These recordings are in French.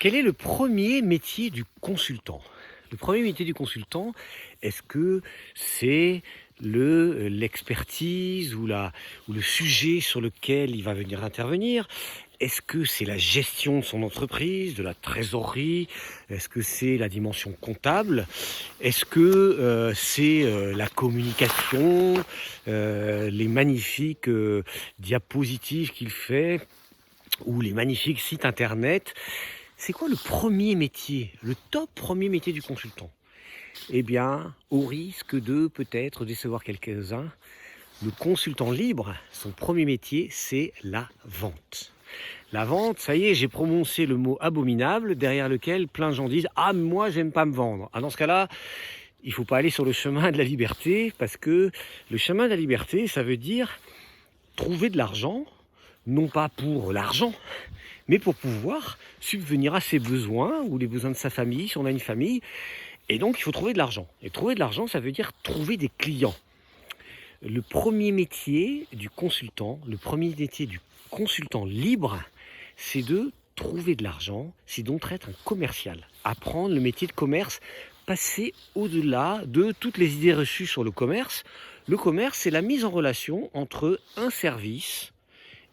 Quel est le premier métier du consultant? Le premier métier du consultant, est-ce que c'est l'expertise ou le sujet sur lequel il va venir intervenir? Est-ce que c'est la gestion de son entreprise, de la trésorerie? Est-ce que c'est la dimension comptable? Est-ce que c'est la communication, les magnifiques diapositives qu'il fait ou les magnifiques sites internet? C'est quoi le premier métier, le top premier métier du consultant? Eh bien, au risque de peut-être décevoir quelques-uns, le consultant libre, son premier métier, c'est la vente. La vente, ça y est, j'ai prononcé le mot abominable derrière lequel plein de gens disent « Ah, moi, j'aime pas me vendre ». Dans ce cas-là, il ne faut pas aller sur le chemin de la liberté parce que le chemin de la liberté, ça veut dire trouver de l'argent, non pas pour l'argent, mais pour pouvoir subvenir à ses besoins ou les besoins de sa famille, si on a une famille. Et donc, il faut trouver de l'argent. Et trouver de l'argent, ça veut dire trouver des clients. Le premier métier du consultant, le premier métier du consultant libre, c'est de trouver de l'argent, c'est donc être un commercial. Apprendre le métier de commerce, passer au-delà de toutes les idées reçues sur le commerce. Le commerce, c'est la mise en relation entre un service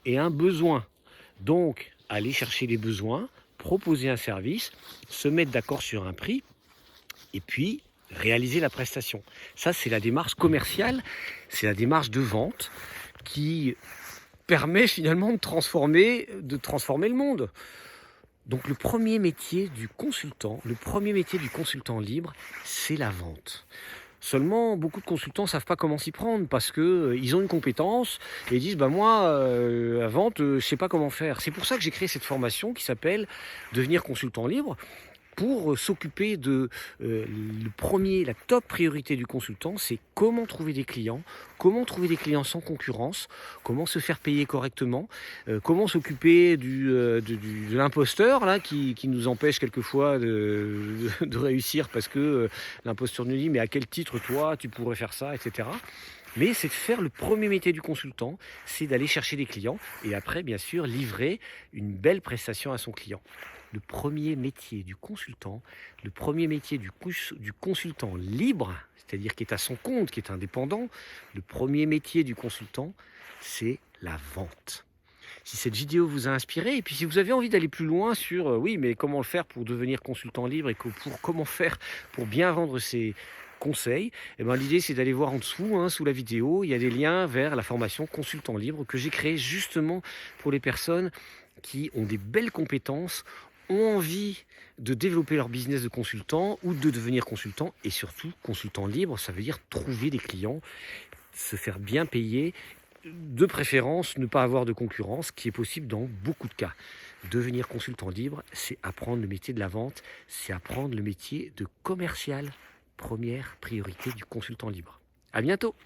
et un besoin. Donc, aller chercher les besoins, proposer un service, se mettre d'accord sur un prix, et puis réaliser la prestation. Ça, c'est la démarche commerciale, c'est la démarche de vente qui permet finalement de transformer le monde. Donc le premier métier du consultant libre, c'est la vente. Seulement, beaucoup de consultants ne savent pas comment s'y prendre parce qu'ils ont une compétence et ils disent moi, la vente, je ne sais pas comment faire. C'est pour ça que j'ai créé cette formation qui s'appelle Devenir consultant libre, pour s'occuper de la top priorité du consultant, c'est comment trouver des clients sans concurrence, comment se faire payer correctement, comment s'occuper de l'imposteur là, qui nous empêche quelquefois de réussir parce que l'imposteur nous dit mais à quel titre toi tu pourrais faire ça, etc. Mais c'est de faire le premier métier du consultant, c'est d'aller chercher des clients et après bien sûr livrer une belle prestation à son client. Le premier métier du consultant, le premier métier du consultant libre, c'est-à-dire qui est à son compte, qui est indépendant, le premier métier du consultant, c'est la vente. Si cette vidéo vous a inspiré, et puis si vous avez envie d'aller plus loin sur oui, mais comment le faire pour devenir consultant libre et comment faire pour bien vendre ses conseils, l'idée c'est d'aller voir en dessous, sous la vidéo, il y a des liens vers la formation consultant libre que j'ai créée justement pour les personnes qui ont des belles compétences, ont envie de développer leur business de consultant ou de devenir consultant, et surtout consultant libre, ça veut dire trouver des clients, se faire bien payer, de préférence ne pas avoir de concurrence, qui est possible dans beaucoup de cas. Devenir consultant libre, c'est apprendre le métier de la vente, c'est apprendre le métier de commercial, première priorité du consultant libre. À bientôt.